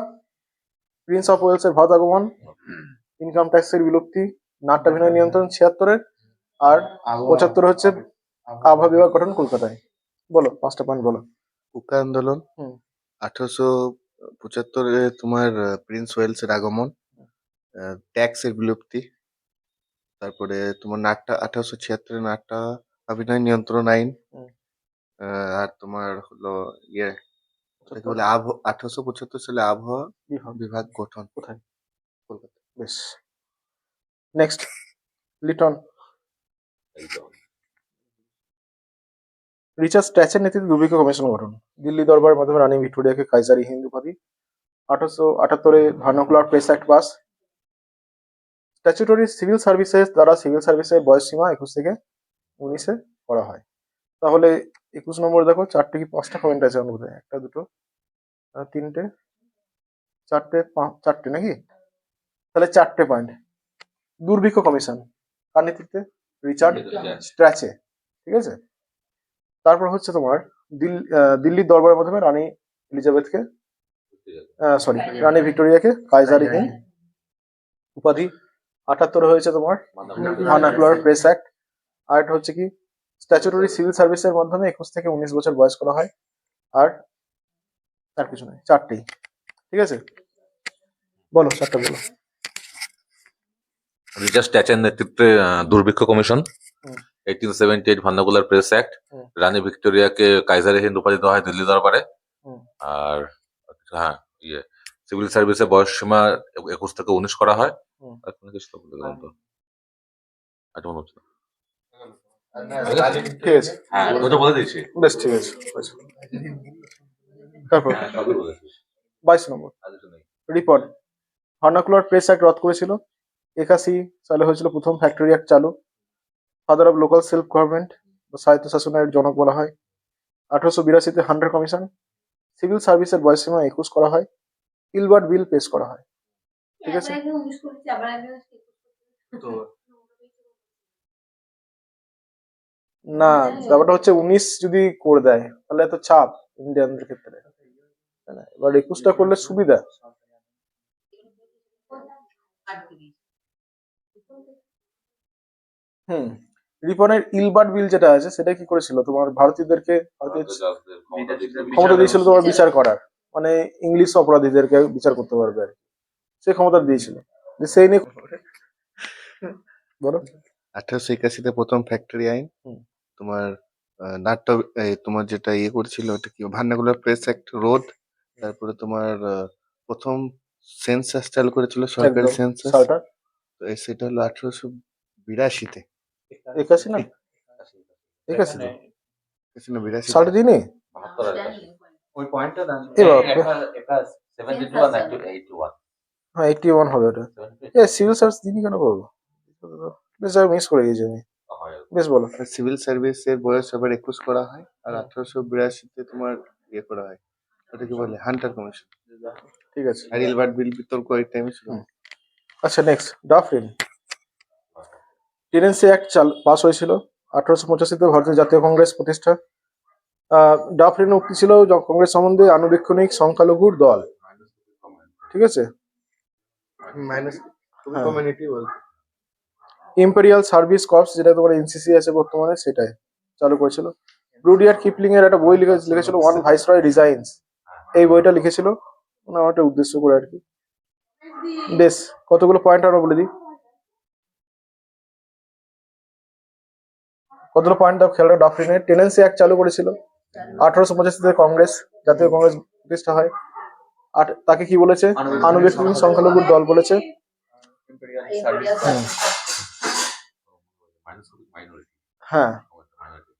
প্রিন্স অফ ওয়েলসের ভারত আগমন, ইনকাম ট্যাক্সের বিলুপ্তি, নাট্যাভিনয় নিয়ন্ত্রণ 76-এর, আর 75 হচ্ছে আবহাওয়া বিভাগ গঠন কলকাতায়। বলো 5টা পয়েন্ট বলো। কুকা আন্দোলন, হুম। 1875-এ তোমার প্রিন্স ওয়েলসের আগমন, ট্যাক্সের বিলুপ্তি, তারপরে তোমার 1876-এর নাট্য অভিনয় নিয়ন্ত্রণ আইন, হুম। আর তোমার হলো ইয়ে ওটাকে বলে 1875 সালে আবহাওয়া বিভাগ গঠন কোথায়? কলকাতা। বেশ। নেক্সট, লিটন। রিচার্ড স্ট্র্যাচের নেতৃত্বে দুর্ভিক্ষ কমিশন গঠন। দিল্লি দরবারের মাধ্যমে রানী ভিক্টোরিয়াকে কাইজারি হিন্দ উপাধি। 1878-এ vernacular press act pass. Statutory civil services দ্বারা সিভিল সার্ভিসের বয়স সীমা 21 থেকে 19-এ করা হয়। তাহলে 21 নম্বর দেখো, 4টে কি 5টা পয়েন্ট আছে আমার বোধহয়, 1, 2, 3, 4টে, 4টে নাকি? তাহলে 4টে পয়েন্ট। দুর্ভিক্ষ কমিশন কার নেতৃত্বে? রিচার্ড স্ট্র্যাচে, ঠিক আছে। তারপর হচ্ছে তোমার দিল্লির দরবারের মাধ্যমে রানী এলিজাবেথকে রানী ভিক্টোরিয়াকে কাইজারি হিন্দ উপাধি। 78 হয়েছে তোমার ভার্নাকুলার প্রেস অ্যাক্ট। আর এটা হচ্ছে কি স্ট্যাচুটরি সিভিল সার্ভিসের মাধ্যমে 21 থেকে 19 বছর বয়স করা হয়। আর কিছু নয়, 4টেই, ঠিক আছে। বলো 4টা বলো। রিচার্ড স্ট্যাচের নেতৃত্বে দুর্ভিক্ষ কমিশন, হুম। 1878 ভার্নাকুলার প্রেস অ্যাক্ট, হুম। রানী ভিক্টোরিয়াকে কাইজারি হিন্দ উপাধি দেওয়া হয় দিল্লি দরবারে, হুম। আর হ্যাঁ সিভিল সার্ভিসের বয়স সীমা 21 থেকে 19 করা হয়। হুম। আর কোনো কিছু তো বলে গেলাম তো, আর মনে হচ্ছে না। ঠিক আছে, হ্যাঁ ওটা বলে দিয়েছি। বেশ ঠিক আছে। তারপর হ্যাঁ, সবই বলেছিস। 22 নম্বর আর কিছু নেই। রিপোর্ট। ভার্নাকুলার প্রেস অ্যাক্ট রদ করেছিল। 81 সালে হয়েছিল প্রথম ফ্যাক্টরি অ্যাক্ট চালু। Father of local self government বা স্বায়ত্ত শাসনের জনক বলা হয়। 1882-তে হান্টার কমিশন। সিভিল সার্ভিসের বয়সসীমা 21 করা হয়। ইলবার্ট বিল পেশ করা হয়, ঠিক আছে। না, ব্যাপারটা হচ্ছে 19 যদি করে দেয় তাহলে এত চাপ ইন্ডিয়ানদের ক্ষেত্রে, তাই না? এবার 21টা করলে সুবিধা। হুম। রিপনের ইলবার্ট বিল যেটা আছে সেটা কি করেছিল, তোমার ভারতীয়দেরকে ক্ষমতা দিয়েছিল তোমার বিচার করার, মানে ইংলিশ অপরাধীদেরকে বিচার করতে পারবে আর কি। সে ক্ষমতা দিয়েছিল, সেই নিয়ে বলো। 1881-তে প্রথম ফ্যাক্টরি আইন, হুম। তোমার নাট্য তোমার যেটা ইয়ে করছিল ওটা কি ভার্নাকুলার প্রেস অ্যাক্ট রোধ, তারপরে তোমার প্রথম সেন্সাস চালু করেছিল, সরকারি একদম সেন্সাস, সালটা সেটা হলো 1882-তে। 81 না 81 82 সালটা দিইনি ওই পয়েন্টটা দেন। এবার হ্যাঁ 81 হবে ওটা। সিভিল সার্ভিস দিইনি কেন করবো, বেশ মিস করে গেছি আমি। বেশ বলো। সিভিল সার্ভিসের বয়স আবার 21 করা হয়, আর 1882-তে তোমার ইয়ে করা হয়, ওটাকে বলে হান্টার কমিশন। ঠিক আছে। আর ইলবার্ট বিল বিতর্ক ওই টাইমে ছিল। আচ্ছা next, Dufferin. Tenancy act pass হয়েছিল। 1885-তে ভারতীয় জাতীয় কংগ্রেস প্রতিষ্ঠা। ডাফরিনের উক্তি ছিল কংগ্রেস সম্বন্ধে আনুবীক্ষণিক সংখ্যালঘুর দল, ঠিক আছে। ইম্পেরিয়াল সার্ভিস কর্পস, যেটা তোমার এনসিসি আছে বর্তমানে, সেটাই চালু করেছিল। রুডিয়ার্ড কিপলিং এর একটা বই লিখেছিল ওয়ান ভাইসরয় রিজাইন্স। এই বইটা লিখেছিল ওনার একটা উদ্দেশ্য করে আর কি। বেশ, কতগুলো পয়েন্ট আমরা বলে দিই। কতগুলো পয়েন্ট দাও খেয়াল রাখো। ডাফরিনের টেনেন্সি অ্যাক্ট চালু করেছিল। 1885-তে কংগ্রেস, জাতীয় কংগ্রেস প্রতিষ্ঠা হয়। আর তাকে কি বলেছে? আনুবীক্ষণিক সংখ্যালঘুর দল বলেছে। হ্যাঁ,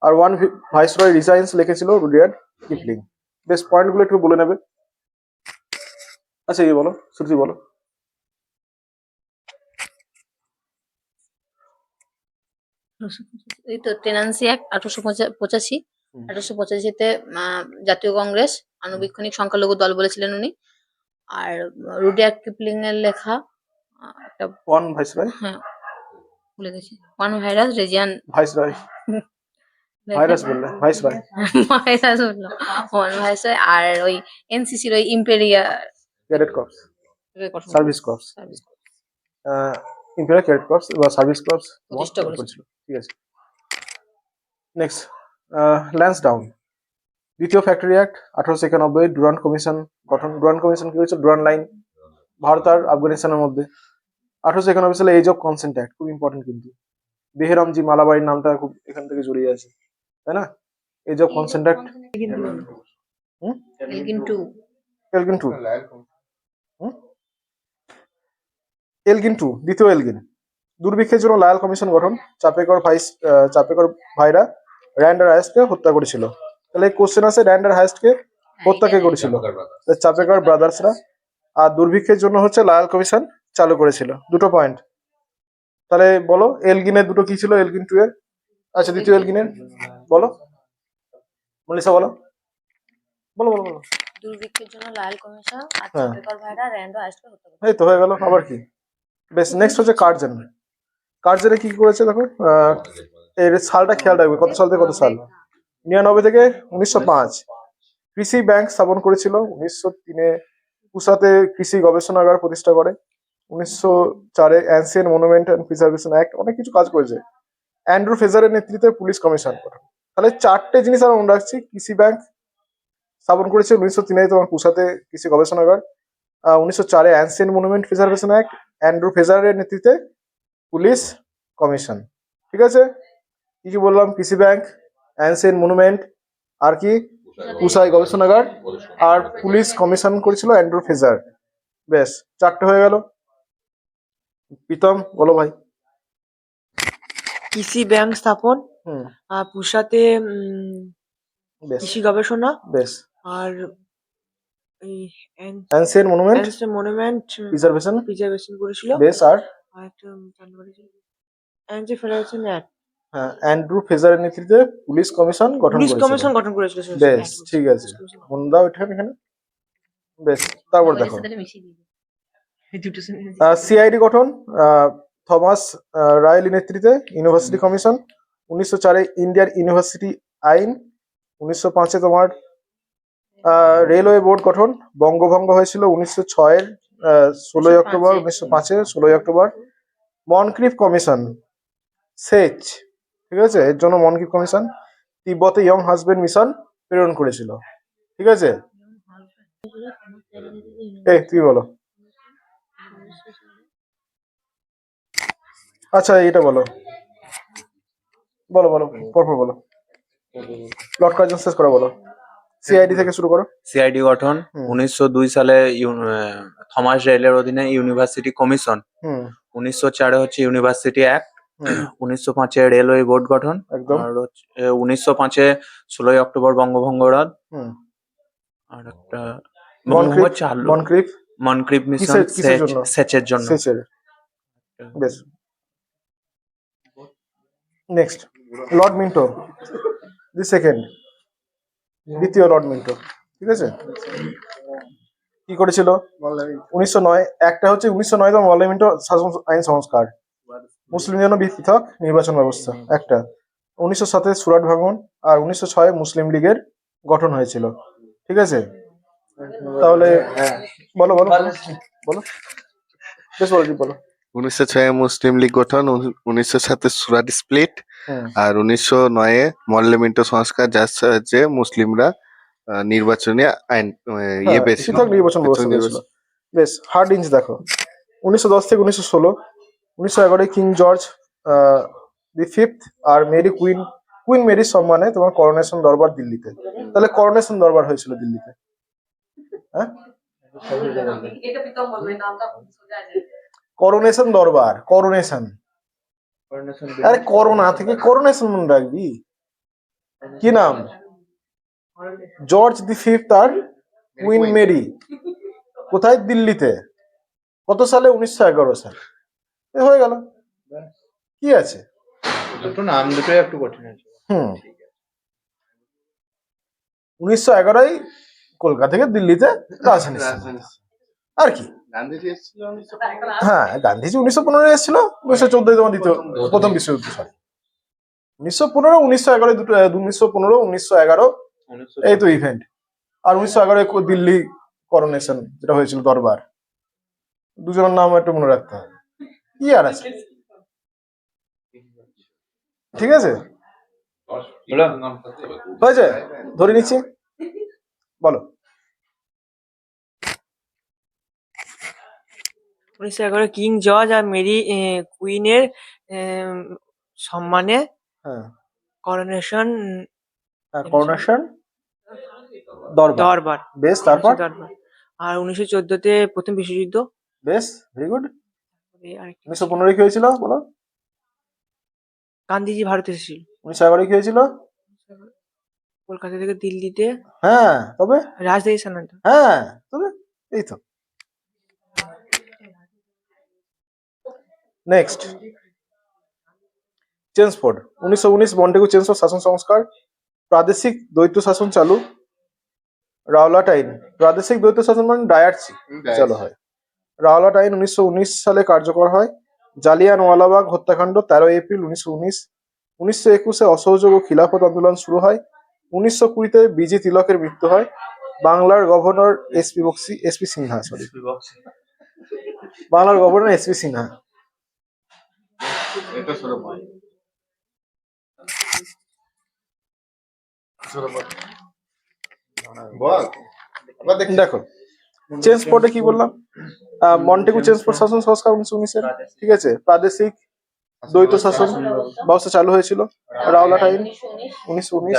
আর ওয়ান ভাইসরয় রিজাইন্স লিখেছিল রুডিয়ার্ড কিপলিং। বেশ, পয়েন্টগুলো একটু বলে নেবে। আচ্ছা এই বলো, শ্রুতি বলো। এই তো টেনান্সি অ্যাক্ট 1885। হুম। 1885-তে জাতীয় কংগ্রেস আণুবীক্ষণিক সংখ্যালঘু দল বলেছিলেন উনি। আর রুডিয়ার্ড কিপলিং এর লেখা একটা, ওয়ান ভাইসরয়, হ্যাঁ ভুলে গেছি, ওয়ান ভাইরাস রেজিয়ান ভাইসরয়, ভাইরাস বললে, ভাইসরয়। ভাইরাস বললো, ওয়ান ভাইরাস। আর ওই এনসিসির ওই ইম্পেরিয়া ক্যাডেট কর্পস, গঠন service corps, service imperial cadet corps বা সার্ভিস কর্পস প্রতিষ্ঠা করেছিল। করেছিল। ঠিক আছে, নেক্সট ল্যান্সডাউন, দ্বিতীয় ফ্যাক্টরি অ্যাক্ট 1891, ডুরান্ট কমিশন গঠন। ডুরান্ট কমিশন কি হয়েছে? ডুরান্ট লাইন ভারত আর আফগানিস্তানের মধ্যে। 1891 সালে এজ অফ কনসেন্ট অ্যাক্ট, খুব ইম্পর্টেন্ট কিন্তু। বেহেরামজি মালাবাড়ির নামটা খুব এখান থেকে জড়িয়ে আছে, তাই না? Age of consent act, Elgin two. Elgin two, Elgin two, দ্বিতীয় এলগিন। দুর্ভিক্ষের জন্য লায়াল কমিশন গঠন। চাপেকর ভাইরা র্যান্ডার হায়েস্টকে হত্যা করেছিল। তাহলে কোশ্চেন আছে র্যান্ডার হায়েস্টকে হত্যা কে করেছিল? চাপেকর ব্রাদার্সরা। আর দুর্ভিক্ষের জন্য হচ্ছে লায়াল কমিশন চালু করেছিল। দুটো পয়েন্ট। তাহলে বলো এলগিনের দুটো কি ছিল, এলগিন টু এর? আচ্ছা দ্বিতীয় এলগিনের বলো, মলিসা বলো, বলো বলো বলো। দুর্ভিক্ষের জন্য লায়াল কমিশন আর হ্যাঁ। চাপেকর ভাইরা র্যান্ডো হায়েস্টকে হত্যা করে। এই তো হয়ে গেল, আবার কি? বেশ, নেক্সট হচ্ছে কার্জন। কার্জনে কি করেছে দেখো, এর সালটা খেয়াল রাখবে, কত সাল থেকে কত সাল? 99 থেকে 1905। কৃষি ব্যাংক স্থাপন করেছিল 1903-এ। পুসাতে কৃষি গবেষণাগার প্রতিষ্ঠা করে 1904-এ। Ancient monument and preservation act, অনেক কিছু কাজ করেছে। অ্যান্ড্রু ফ্রেজারের নেতৃত্বে পুলিশ কমিশন গঠন। তাহলে চারটে জিনিস আমরা মনে রাখছি। কৃষি ব্যাংক স্থাপন করেছে 1903-এ তোমার পুসাতে কৃষি গবেষণাগার। 1904-এ ancient monument preservation act, Andrew ফ্রেজারের নেতৃত্বে পুলিশ কমিশন। ঠিক আছে, কি কি বললাম? কৃষি ব্যাংক, অ্যানসিয়েন্ট মনুমেন্ট, আর কি পুসাই গবেষণাগার, আর পুলিশ কমিশন করেছিল অ্যান্ড্রু ফ্রেজার। বেশ, চারটে হয়ে গেল। প্রীতম বলো ভাই। কৃষি ব্যাংক স্থাপন, হুম, পুসাতে বেশ কৃষি গবেষণা, বেশ। আর এই ancient monument monument preservation, preservation করেছিল। বেশ। আর একটা অ্যান্টি ফেডারেশন অ্যাক্ট, হ্যাঁ, অ্যান্ড্রু ফ্রেজারের নেতৃত্বে পুলিশ কমিশন গঠন পুলিশ করেছিল। কমিশন গঠন করেছিল। বেশ, ঠিক আছে, মনে দাও এটা এখানে। বেশ, তারপর দেখো সিআইডি গঠন। থমাস রায়েলি নেতৃত্বে ইউনিভার্সিটি কমিশন। 1904-এ ইন্ডিয়ান ইউনিভার্সিটি আইন। 1905-এ তোমার রেলওয়ে বোর্ড গঠন। বঙ্গভঙ্গ হয়েছিল 1906-এর 16 অক্টোবর। 1905-এর 16 অক্টোবর। মনক্রিফ কমিশন, সেচ, ঠিক আছে, এর জন্য মনক্রিফ কমিশন তিব্বতে ইয়ং হাজবেন্ড মিশন প্রেরণ করেছিল। ঠিক আছে, এই তুই বলো। আচ্ছা এটা বলো, বলো বলো পরপর বলো। লর্ড কার্জন শেষ করে বলো, সিআইডি থেকে শুরু করো। সিআইডি গঠন। হুম। 1902 সালে থমাস রেলের অধীনে ইউনিভার্সিটি কমিশন। হুম 1904-এ হচ্ছে ইউনিভার্সিটি অ্যাক্ট। হুম, 1905-এ রেলওয়ে বোর্ড গঠন। একদম। আর হচ্ছে 1905-এ 16 অক্টোবর বঙ্গভঙ্গ রদ। হুম, আর একটা বঙ্গভঙ্গ চালু মনক্রিফ মনক্রিপ মিশন কিসের জন্য? সেচের জন্য। সেচের। বেশ, next Lord Minto the second, দ্বিতীয় লর্ড মিন্টো। ঠিক আছে, কি করেছিল? 1909 একটা হচ্ছে 1909 তম পার্লামেন্ট শাসন আইন সংস্কার, মুসলিম জন্য পৃথক নির্বাচন ব্যবস্থা একটা। 1907-এ সুরাট ভাঙন, আর 1906-এ মুসলিম লীগের গঠন হয়েছিল। ঠিক আছে, তাহলে বলো বলো বলো বলো, বেশ বলো বলো। 1906-এ মুসলিম লীগ গঠন, 1907-এ সুরাট স্প্লিট, হুম, আর 1909-এ পার্লামেন্ট সংস্কার, যার সাহায্যে মুসলিমরা নির্বাচনী আইন ইয়ে হ্যাঁ, পেয়েছিল। পৃথক নির্বাচন ব্যবস্থা পেয়েছিল। বেশ, হার্ড ইঞ্চ দেখো 1910 থেকে 1916। 1911-এ কিং জর্জ দি ফিফথ আর কুইন মেরির সম্মানে তোমার করোনেশন দরবার দিল্লিতে। তাহলে করোনেশন দরবার হয়েছিল দিল্লিতে, হ্যাঁ? করোনেশন দরবার, করোনেশন, আরে করোনা থেকে করোনেশন মনে রাখবি। কি নাম? জর্জ দি ফিফথ আর কুইন মেরি। কোথায়? দিল্লিতে। কত সালে? 1911 সাল। এ হয়ে গেল, কি আছে? দুটো নাম দুটোই একটু কঠিন আছে। হুম, 1911 কলকাতা থেকে দিল্লিতে রাজধানী স্থানান্তর। আর কি? গান্ধীজি এসেছিল হ্যাঁ, গান্ধীজি 1915 এসেছিল, 1914 তোমার দ্বিতীয় প্রথম বিশ্বযুদ্ধ, সরি 1915, 1911 দুটো, 1915, 1911 এই তো ইভেন্ট। আর 1911 দিল্লি করোনেশন যেটা হয়েছিল, দরবার। দুজনের নাম একটু মনে রাখতে হবে, কি আর আছে? ঠিক আছে, হয়েছে, ধরে নিচ্ছি, বলো। 1911 কিং জর্জ আর মেরি কুইনের সম্মানে হ্যাঁ, করোনেশন করোনেশন, দরবার, দরবার, বেশ। তারপর? দরবার। আর 1914-তে প্রথম বিশ্বযুদ্ধ। বেশ, ভেরি গুড। আরেকটা 1915 কি হয়েছিল বলো? গান্ধীজি ভারতে এসেছিল। 1911 কি হয়েছিল? কলকাতা থেকে দিল্লিতে হ্যাঁ, তবে? রাজধানী স্থানান্তর। হ্যাঁ, তবে এই তো। Next, Chelmsford. 1919 মন্টেগু চেমসফোর্ড শাসন সংস্কার, প্রাদেশিক দ্বৈত শাসন চালু। রাওলাট আইন, প্রাদেশিক দ্বৈত শাসন মানে ডায়ার্চি চালু হয়। রাওলাট আইন 1919 সালে কার্যকর হয়। জালিয়ানওয়ালাবাগ হত্যাকাণ্ড 13 এপ্রিল 1919। 1921-এ অসহযোগ ও খিলাফত আন্দোলন শুরু হয়। 1920-তে বিজি তিলকের মৃত্যু হয়। বাংলার গভর্নর এসপি সিনহা, সরি, বাংলার গভর্নর এসপি সিনহা। এটা সরে বল। বল আবার দেখি। দেখো, চেমসফোর্ডে কি বললাম? মন্টেগু চেমসফোর্ড শাসন সংস্কার 1919-এর, ঠিক আছে। প্রাদেশিক দ্বৈত শাসন ব্যবস্থা চালু হয়েছিল। রাওলাট আইন 1919।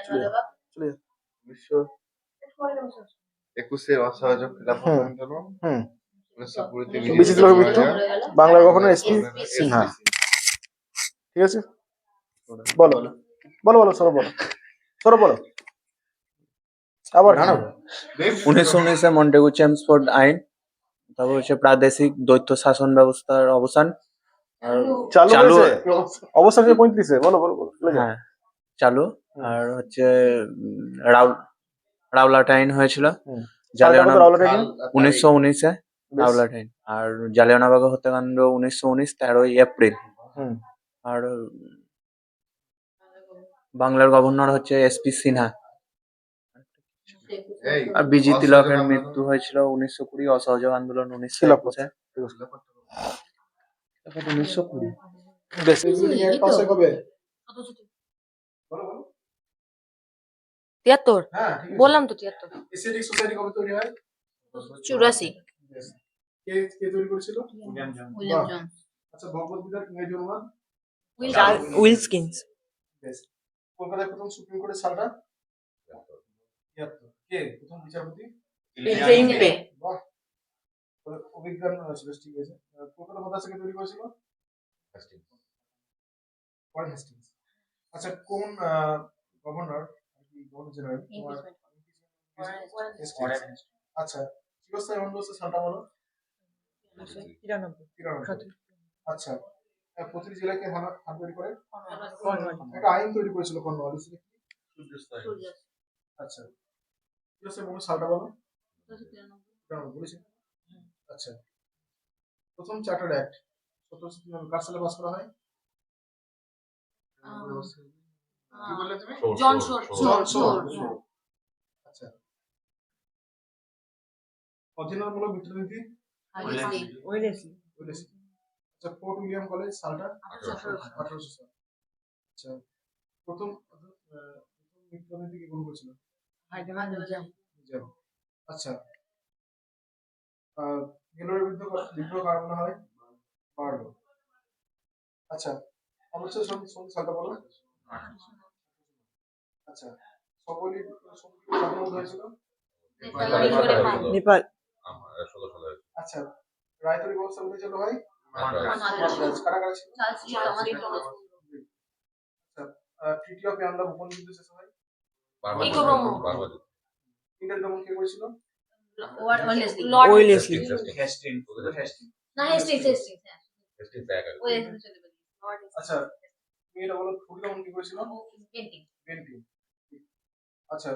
চলে যা। 1921-এ অসহযোগ খিলাফত হুম। আন্দোলন, হুম, 1920-তে বিজি তিলকের মৃত্যু, বাংলার গভর্নর এসপি সিনহা, ঠিক আছে। বলো বলো বলো, সরো বলো, সরো বলো, আবার কেন? 1919-এ মন্টেগু চেমসফোর্ড আইন, তারপর হচ্ছে প্রাদেশিক দ্বৈত শাসন ব্যবস্থার অবসান। আর চালু হয়েছে, অবস্থান 35-এ, বলো বলো বলো, চলে যা। হ্যাঁ, চালু। আর হচ্ছে রাওলাট আইন হয়েছিল। হুম। সালটা কত জালিয়ানা রাওলাট আইন? 1919-এ বেশ। রাওলাট আইন। আর জালিয়ানাবাগ হত্যাকাণ্ড 1919 13 এপ্রিল। হুম। আর বাংলার গভর্নর হচ্ছে এসপি সিনহা। এই আর বিজি অসহযোগ তিলকের আন্দোলন। মৃত্যু হয়েছিল 1920, অসহযোগ আন্দোলন খিলাফত। 1921-এ। 1920। বেশ, পাস হয় কবে? বলো বলো। 73। হ্যাঁ, ঠিক আছে। বললাম তো 73। এশিয়াটিক সোসাইটি কবে তৈরি হয়? 84। বেশ। কে কে তৈরি করেছিল? উইলিয়াম বাহ। জন। আচ্ছা, ভগবদ্গীতার ইংরেজি অনুবাদ? উইলস্কিন্স। বেশ। কলকাতায় প্রথম সুপ্রিম কোর্টের সালটা? 73। কে প্রথম বিচারপতি? ইমপে। বাহ, অভিজ্ঞান ছিল, ঠিক আছে। কলকাতা মাদ্রাসাকে তৈরি করেছিল? Warren Hastings. আচ্ছা, কোন গভর্নর, গভর্নর জেনারেল তোমার? হেস্টিংস। আচ্ছা, চিরস্থায়ী বন্দোবস্তের সালটা বলো? 93। আচ্ছা, প্রতিটি জেলায় কে হাত তৈরি করে? একটা আইন তৈরি করেছিল কর্নওয়ালিস। আচ্ছা, চিরস্থায়ী বন্দোবস্ত সালটা বলো? 93 বলেছি। আচ্ছা, প্রথম চার্টার্ড অ্যাক্ট 1793 কার সালে পাস করা হয়? কি বললে তুমি? জন শোর। আচ্ছা, অধীনতামূলক মৃত্যুনীতি? ওয়েলেসলি। আচ্ছা, ফোর্ট উইলিয়াম কলেজ সালটা? 1800 সাল। আচ্ছা, প্রথম মৃত্যুনীতি কে গ্রহণ করেছিল? নিজাম। আচ্ছা, ভেলোরের বিদ্রোহ কার মনে হয়? বার্লো। আচ্ছা, অমৃতসর সন্ধি সালটা বলো? আচ্ছা, সকলের স্বাধীনতা হয়েছিল? নেপাল। আচ্ছা, রায়তরি ব্যবস্থা কোথায় চালু হয়? মাদ্রাজ। কারা কারা ছিল? আচ্ছা, ট্রিটি অফ ইয়ান্দাবু কোন যুদ্ধে শেষ হয়? বারবার ইন্টার দমন কে করেছিল? ওয়েলেসলি। না হেস্টিংস আচ্ছা মেয়েটা বলো ফুড কেমন কি করেছিল? বেন্টিং। আচ্ছা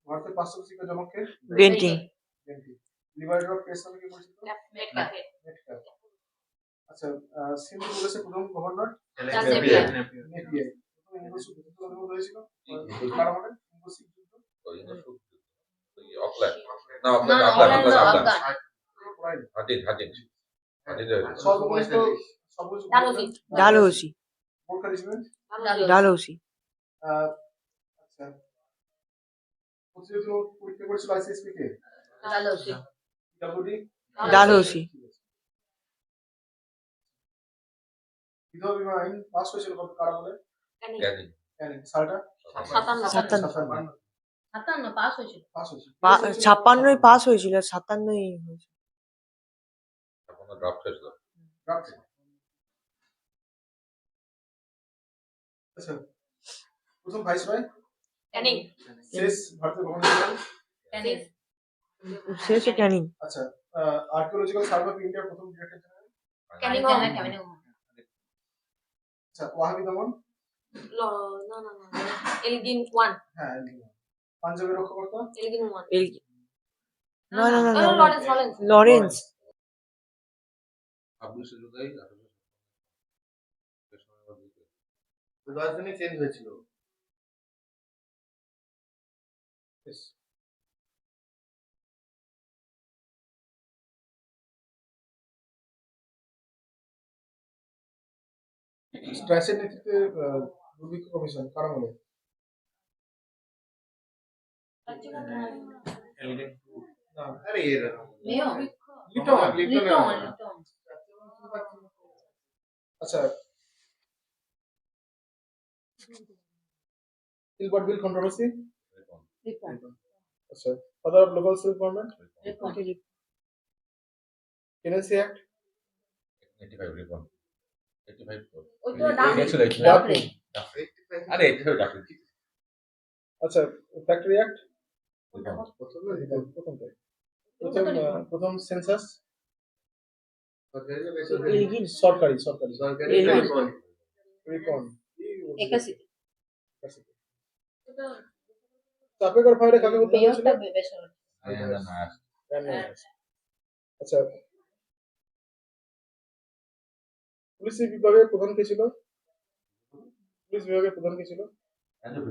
ভারতের পাঁচশো শিক্ষা জনককে Bentinck. Bentinck. Liberator of press নামে কি পরিচিত? মেটকাফে। আচ্ছা সিন্ধু প্রদেশের প্রথম গভর্নর নেপিয়ার। নেপিয়ার। প্রথম ইংরেজ যুদ্ধ কবে হয়েছিল? কারা বলেন? ইংরেজ যুদ্ধ। অকল্যান্ড না না, অকল্যান্ড অকল্যান্ড না, আফগান আফগান। পড়াইনি। হার্ডিন সর্বকনিষ্ঠ সর্বোচ্চ ডালহৌসি। ডালহৌসি। গোর্খা রেজিমেন্ট। ডালহৌসি। আচ্ছা প্রতিযোগিতা পরীক্ষা করেছিল আইসিএসপি কে? ডালহৌসি। ডাব্লিউডি। ডালহৌসি। বিধবা বিবাহ আইন পাস হয়েছিল কবে কারা বলে? ক্যানিং ক্যানিং। সালটা? 57 57 পাস হয়েছিল। পাস হয়েছিল। 56ই পাস হয়েছিল, 57ই হয়েছিল। তখন ড্রাফট হয়েছিল। ড্রাফট। আচ্ছা প্রথম ভাইসরয় ক্যানিং। শেষ ভারতের গভর্নর। ক্যানিং। শেষে ক্যানিং। আচ্ছা আর্কিওলজিক্যাল সার্ভে অফ ইন্ডিয়ার প্রথম ডিরেক্টর জেনারেল। ক্যানিং। আচ্ছা ওয়াহাবি দমন। এলগিন 1। হ্যাঁ পাঞ্জাবের রক্ষকর্তা। এলগিন 1। না না না না, লরেন্স। লরেন্স। 26 জুলাই 1857 রাজধানী চেঞ্জ হয়েছিল। Yes. স্ট্র্যাসের নেতৃত্বে দুর্ভিক্ষ কমিশন কারা বলে? না, আরে এরকম মেয়ো। লিটন। আচ্ছা হিলবার্ট বিল কন্ট্রোভার্সি। আচ্ছা father of local self government. Tenancy act. 85 Ripon 85 তো ওই তো ডাফরিন। ছিল 85 ডাফরিন। আরে 85 ডাকলি আচ্ছা ফ্যাক্টরি অ্যাক্ট। রিপন প্রথম সেন্সাস। এলগিন। সরকারি এলগিন। রিপন। 81। চাপেকর ফায়ারে কাকে বলতে হয়েছিল? মেয়রটা বেসরকারি। আচ্ছা পুলিশ বিভাগের প্রধান কে ছিল? পুলিশ বিভাগের প্রধান কে ছিল? অ্যান্ড্রু